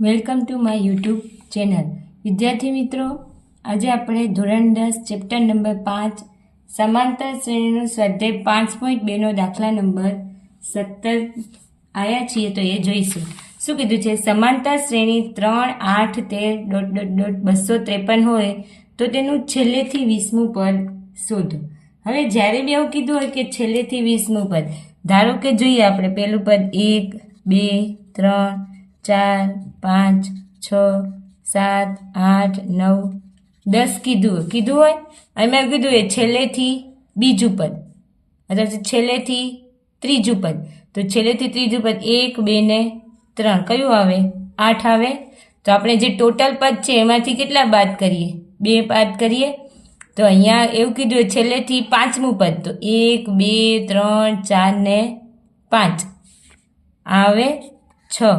Welcome to my YouTube channel. વિદ્યાર્થી મિત્રો, આજે આપણે ધોરણ 10 ચેપ્ટર નંબર 5 સમાંતર શ્રેણીનું સ્વાધ્યાય 5.2નો દાખલા નંબર 17 આવ્યા છીએ તો એ જોઈશું. શું કીધું છે? સમાંતર શ્રેણી 3, 8, 13, ... 253 હોય તો તેનું છેલ્લેથી 20મું પદ શોધો. હવે જ્યારે બી એવું કીધું હોય કે છેલ્લેથી 20મું પદ, ધારો કે જોઈએ આપણે પહેલું પદ 1, 2, 3, 4, 5, 6, 7, 8, 9, 10 કીધું હોય. એમાં કીધું એ છેલ્લેથી બીજું પદ અથવા છેલ્લેથી ત્રીજું પદ. તો છેલ્લેથી ત્રીજું પદ 1, 2 ને 3 કયું આવે? 8 આવે. તો આપણે જે ટોટલ પદ છે એમાંથી કેટલા બાદ કરીએ? 2 બાદ કરીએ. તો અહીંયા એવું કીધું છેલ્લેથી 5મું પદ, તો 1, 2, 3, 4 ને 5 આવે 6.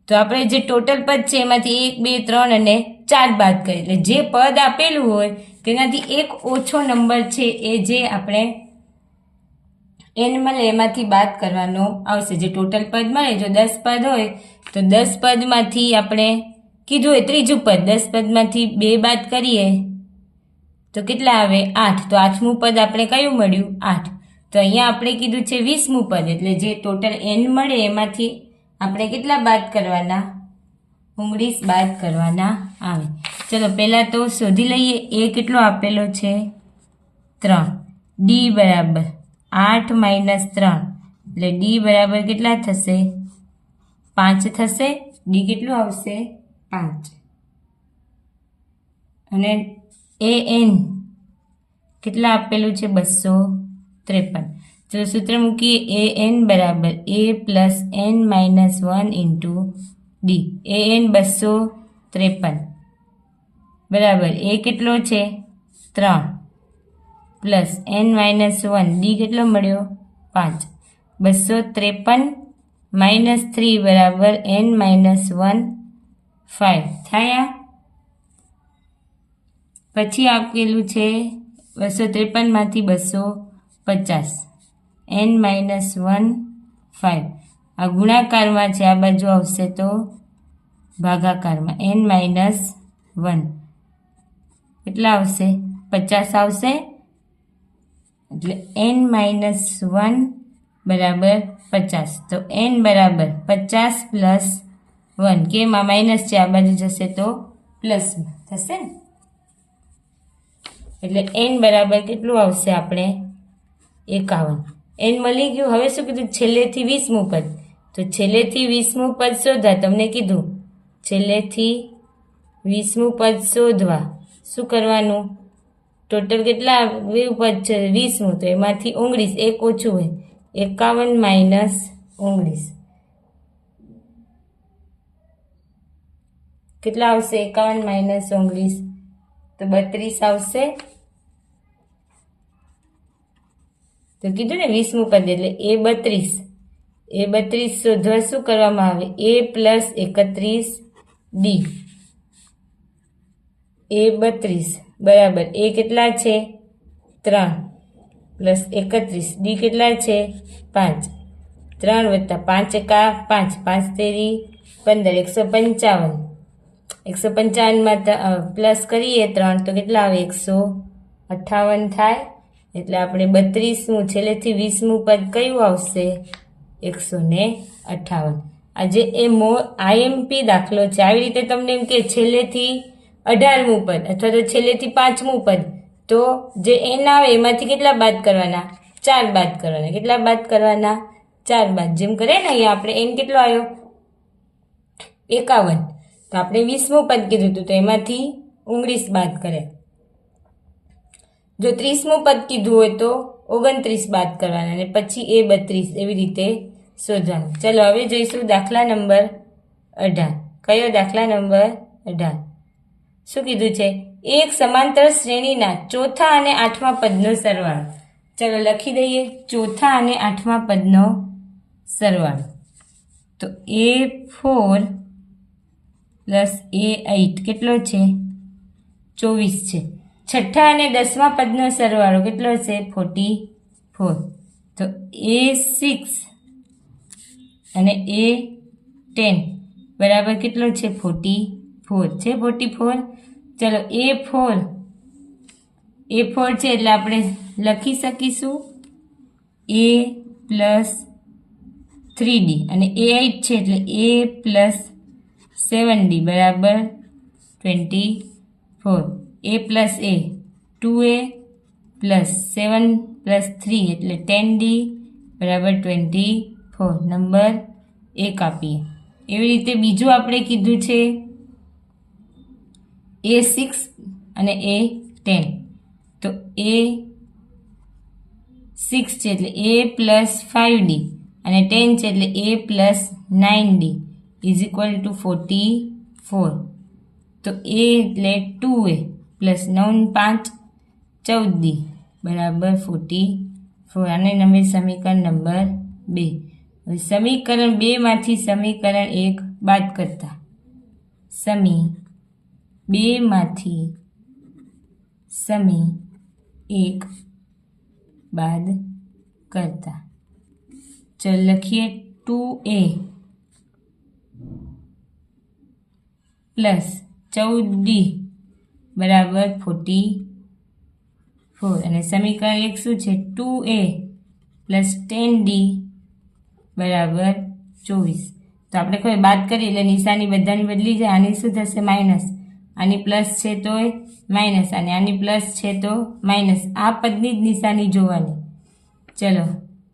તો આપણે જે ટોટલ પદ છે એમાંથી 1, 2, 3 અને 4 બાદ કરીએ. એટલે જે પદ આપેલું હોય તેનાથી એક ઓછો નંબર છે એ જે આપણે n મળે એમાંથી બાદ કરવાનો આવશે. જે ટોટલ પદ મળે, જો 10 પદ હોય તો 10 પદમાંથી આપણે કીધું હોય ત્રીજું પદ, 10 પદમાંથી 2 બાદ કરીએ તો કેટલા આવે? 8. તો 8મું પદ આપણે કયું મળ્યું? 8. તો અહીંયા આપણે કીધું છે 20મું પદ, એટલે જે ટોટલ n મળે એમાંથી આપણે કેટલા બાદ કરવાના? 19 બાદ કરવાના આવે. ચલો પહેલાં તો શોધી લઈએ. એ કેટલો આપેલો છે? 3. d બરાબર 8 - 3 એટલે d બરાબર કેટલા થશે? 5 થશે. d કેટલું આવશે? 5. અને an કેટલા આપેલું છે? 253. જો સૂત્ર મૂકીએ an બરાબર a + n - 1 * d. an 253 બરાબર a કેટલો છે? 3 પ્લસ n - 1 d કેટલો મળ્યો? 5. 253 - 3 બરાબર n - 1 5 થયા. પછી આપેલું છે 253 માંથી 250 n - 1 5. આ ગુણાકારમાં છે, આ બાજુ આવશે તો ભાગાકારમાં n - 1 કેટલા આવશે? 50 આવશે. એટલે n - 1 બરાબર 50. તો n બરાબર 50 + 1, કેમ આ માઇનસ છે, આ બાજુ જશે તો પ્લસ થશે ને. એટલે n બરાબર કેટલું આવશે? આપણે 51. n મળી ગયું. હવે શું કીધું? છેલ્લેથી 20મું પદ. તો છેલ્લેથી 20મું પદ શોધવા તમને કીધું. છેલ્લેથી 20મું પદ શોધવા શું કરવાનું? ટોટલ કેટલા પદ છે? 20મું. તો એમાંથી 19, એક ઓછું હોય, 51 - 19 કેટલા આવશે? 51 - 19 તો 32 આવશે. તો કીધું ને 20મું પદ એટલે a 32. a 32 શોધવા શું કરવામાં આવે? a + 31 d. a 32 બરાબર a કેટલા છે? 3 + 31 d કેટલા છે? 5. 3 + 5 = 5, 5 તેરી 15, 155. 155માં પ્લસ કરીએ 3 તો કેટલા આવે? 158 થાય. એટલે આપણે 32મું છેલ્લેથી 20મું પદ કયું આવશે? 158. આજે એ IMP દાખલો છે. આવી રીતે તમને એમ કે છેલ્લેથી 18મું પદ અથવા તો છેલ્લેથી 5મું પદ, તો જે n આવે એમાંથી કેટલા બાદ કરવાના? 4 બાદ કરવાના. કેટલા બાદ કરવાના? 4 બાદ. જેમ કરે ને અહીંયા આપણે n કેટલો આવ્યો? 51. તો આપણે 20મું પદ કીધું હતું તો એમાંથી 19 બાદ કરે. જો 30મું પદ કીધું હોય તો 29 બાદ કરવાના અને પછી a 32. એવી રીતે શોધવાનું. ચલો હવે જોઈશું દાખલા નંબર 18. કયો દાખલા નંબર 18? શું કીધું છે? એક સમાંતર શ્રેણીના ચોથા અને 8મા પદનો સરવાળો. ચલો લખી દઈએ ચોથા અને 8મા પદનો સરવાળો. તો a4 + a8 કેટલો છે? 24 છે. છઠ્ઠા અને 10મા પદનો સરવાળો કેટલો છે? 44. તો a6 અને a10 બરાબર કેટલો છે 44 છે 44. ચલો A4 છે એટલે આપણે લખી શકીશું A પ્લસ 3D અને A8 છે એટલે A પ્લસ 7D બરાબર 24. A plus A 2A plus 7 plus 3 એટલે 10D બરાબર 24. નંબર 1 આપીએ. એવી રીતે બીજું આપણે કીધું છે A6 અને A10. તો A6 છે એટલે A પ્લસ 5D અને 10 છે એટલે A plus 9D is equal to 44. તો A એટલે 2A પ્લસ 9 5 14D બરાબર 44. અને નંબર સમીકરણ નંબર 2. હવે સમીકરણ 2 માંથી સમીકરણ 1 બાદ કરતા સમી 2 માંથી સમી 1 બાદ કરતા ચલ લખીએ 2A પ્લસ 14D બરાબર 44. અને સમીકરણ 1 શું છે 2A પ્લસ 10D બરાબર 24. તો આપણે કોઈ બાદ કરીએ એટલે નિશાની બધાની બદલી જાય. આની શું થશે માઇનસ, આની પ્લસ છે તો માઇનસ અને આની પ્લસ છે તો માઇનસ. આ પદની જ નિશાની જોવાની. ચલો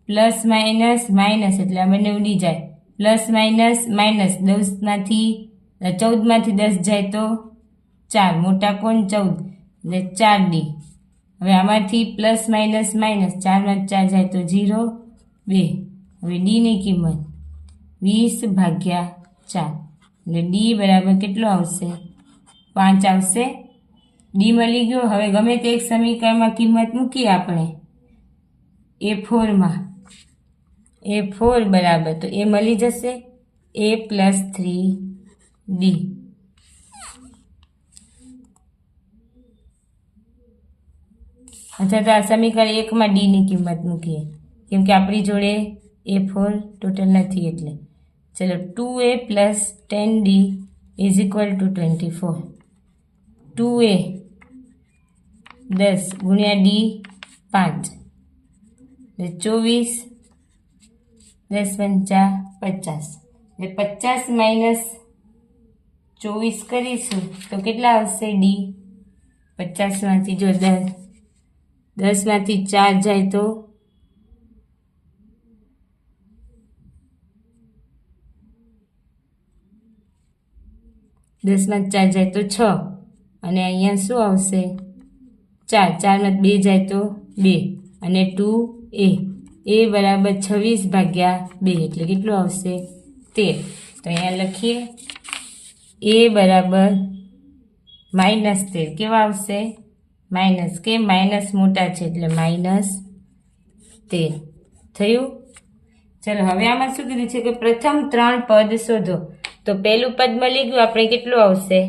પ્લસ માઇનસ માઇનસ એટલે આ બંને ઉડી જાય. પ્લસ માઇનસ માઇનસ 14માંથી 10 જાય તો 4 મોટા કોણ 14 એટલે 4D. હવે આમાંથી પ્લસ માઇનસ માઇનસ 4માંથી 4 જાય તો 0 2. હવે ડીની કિંમત 20/4 એટલે ડી બરાબર કેટલો આવશે 5 આવશે. ડી મળી ગયો. હવે ગમે તે એક સમીકરણમાં કિંમત મૂકીએ આપણે A4માં. A4 બરાબર તો એ મળી જશે A પ્લસ 3D. અથવા તો આ સમીકરણ 1માં ડીની કિંમત મૂકીએ કેમ કે આપણી જોડે A4 ટોટલ નથી એટલે. ચલો 2A plus 10D is equal to 24. 2A 10 ગુણ્યા D 5 એટલે 24 10 5 50 એટલે 50 માઇનસ 24 કરીશું તો કેટલા આવશે ડી. 50માંથી જો 10માંથી 4 જાય તો 10માંથી 4 જાય તો 6 અને અહીંયા શું આવશે 4 4માંથી 2 જાય તો 2 અને 2A A બરાબર 26/2 એટલે કેટલું આવશે 13. તો અહીંયા લખીએ A બરાબર -13. કેવા આવશે માઇનસ, કે માઇનસ મોટા છે એટલે -13 થયું. ચલો હવે આમાં શું કીધું છે કે પ્રથમ 3 પદ શોધો. તો પહેલું પદ મળી ગયું આપણે કેટલું આવશે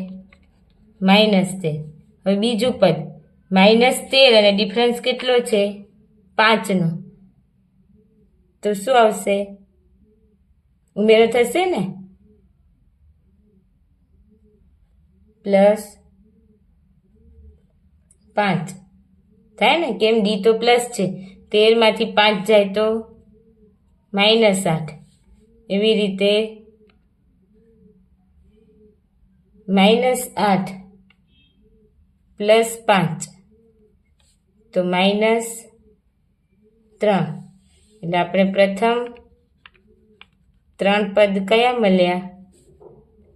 -13. હવે બીજું પદ -13 અને ડિફરન્સ કેટલો છે 5નો તો શું આવશે ઉમેરો થશે ને +5 થાય ને કેમ ડી તો પ્લસ છે 13માંથી 5 જાય તો -8 એવી રીતે -8 +5 તો -3 એટલે આપણે પ્રથમ 3 પદ કયા મળ્યા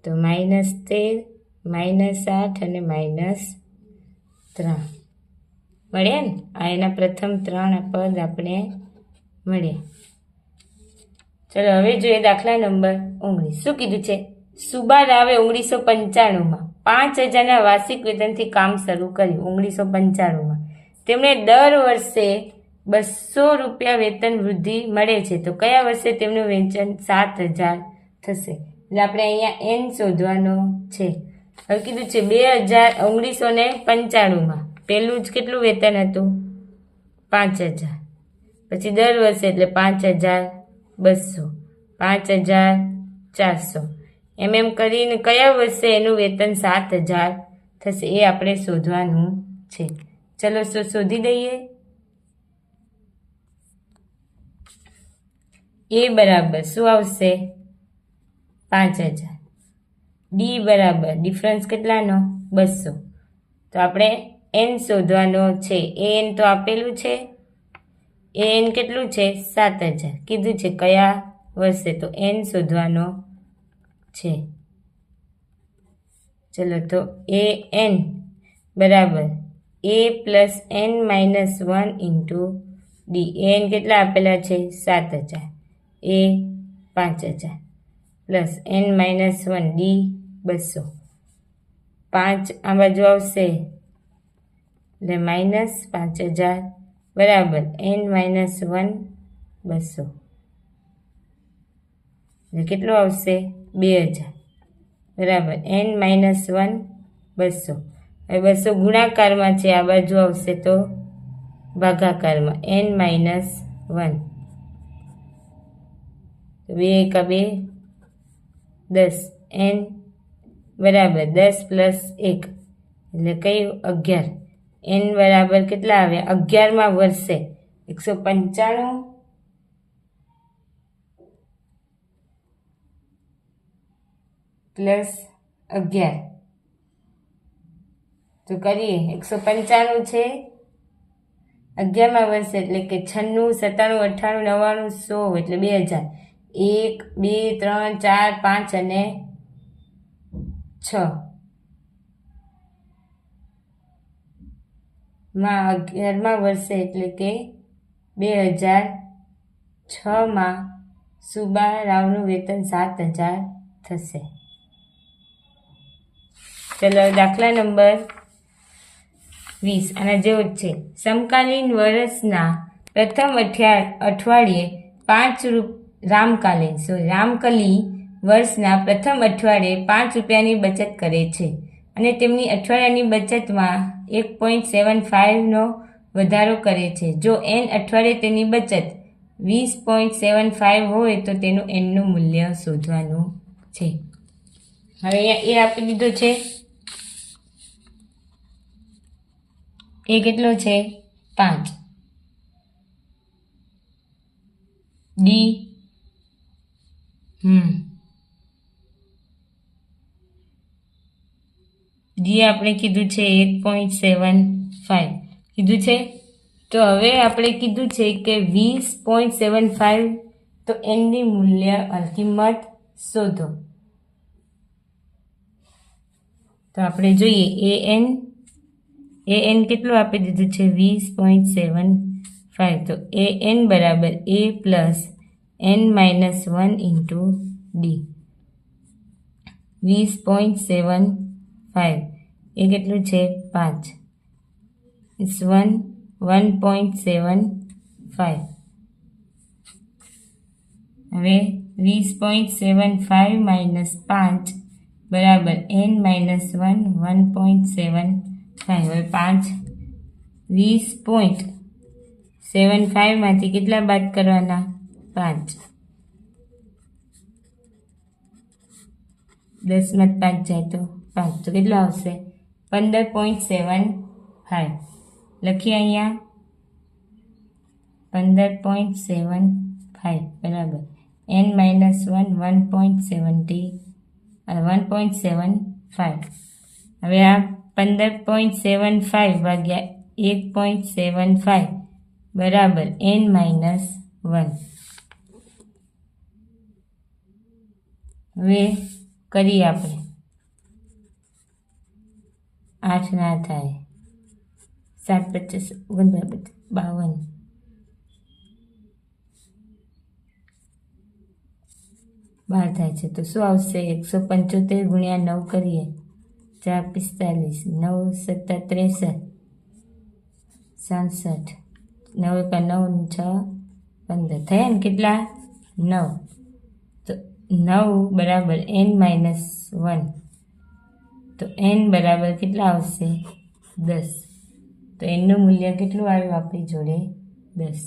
તો -13 -8 અને -3 મળ્યા ને. આ એના પ્રથમ 3 પદ આપણે મળ્યા. ચલો હવે જોઈએ દાખલા નંબર 19. શું કીધું છે સુબા રાવે 1995માં 5000ના વાર્ષિક વેતનથી કામ શરૂ કર્યું. 1995માં તેમણે દર વર્ષે 200 રૂપિયા વેતન વૃદ્ધિ મળે છે તો કયા વર્ષે તેમનું વેતન 7000 થશે. એટલે આપણે અહીંયા n શોધવાનો છે. હવે કીધું છે 1995માં પહેલું જ કેટલું વેતન હતું 5000 પછી દર વર્ષે એટલે 5200 5400 એમ કરીને કયા વર્ષે એનું વેતન 7,000 થશે એ આપણે શોધવાનું છે. ચલો શોધી દઈએ. એ બરાબર શું આવશે? 5,000. ડી બરાબર ડિફરન્સ કેટલાનો? 200. તો આપણે એન શોધવાનો છે. એન તો આપેલું છે. એન કેટલું છે? 7,000. કીધું છે કયા વર્ષે, તો એન શોધવાનો છે. ચલો તો એ એન બરાબર a plus n minus 1 into d. N કેટલા આપેલા છે? 7,000. A 5,000 plus n minus 1 d 200. 5 આ બાજુ આવશે એટલે માઇનસ 5,000 બરાબર એન માઇનસ 1 200 એટલે કેટલું આવશે? 2,000 બરાબર એન માઇનસ 1 200. હવે 200 ગુણાકારમાં છે, આ બાજુ આવશે તો ભાગાકારમાં એન માઇનસ 1. 2 એકા 2 10 એન બરાબર 10 પ્લસ 1 એટલે કયું? 11. એન બરાબર કેટલા આવ્યા? 11માં વર્ષે 195 પ્લસ 11 તો કરીએ 195 છે 11માં વર્ષે એટલે કે 96 97 98 99 100 એટલે 2,000. 1 2 3 4 5 અને 6 માં 11માં વર્ષે એટલે કે 2006માં સુબા રાવનું વેતન 7,000 થશે. ચલો દાખલા નંબર 20 આના જેવો જ છે. સમકાલીન વર્ષના પ્રથમ અઠવાડિયે રામકલી વર્ષના પ્રથમ અઠવાડિયે 5 રૂપિયાની બચત કરે છે અને તેમની અઠવાડિયાની બચતમાં 1.75નો વધારો કરે છે. જો એન અઠવાડિયે તેની બચત 20.75 હોય તો તેનું એનનું મૂલ્ય શોધવાનું છે. હવે અહીંયા એ આપી દીધો છે. એ કેટલો છે? 5. ડી ડી આપણે કીધું છે 1.75 કીધું છે. તો હવે આપણે કીધું છે કે 20.75 તો એનની કિંમત શોધો. તો આપણે જોઈએ એન કેટલું આપી દીધું છે? 20.75. તો એન બરાબર a plus n minus 1 into d. 20.75 એ કેટલું છે? 5. ઇટ્સ 1.75. હવે 20.75 માઇનસ 5 બરાબર એન માઇનસ 1 1.75. હવે 20.75 માંથી કેટલા બાદ કરવાના? 5. 10 માં 5 જાય તો 5 તો કેટલો આવશે? 15.75. લખીએ અહીંયા 15.75 બરાબર એન માઇનસ 1 1.75. હવે આ 15.75 ભાગ્યા 1.75 બરાબર એન માઇનસ 1. હવે કરીએ આપણે 8 ના થાય 7 50 52 12 થાય છે તો શું આવશે? 175 ગુણ્યા 9 કરીએ 4 45 9 7 63 67 9 1 9 6 15 થયા ને કેટલા? 9. તો 9 બરાબર એન માઇનસ 1. તો એન બરાબર કેટલા આવશે? 10. તો એનનું મૂલ્ય કેટલું આવ્યું આપણી જોડે? 10.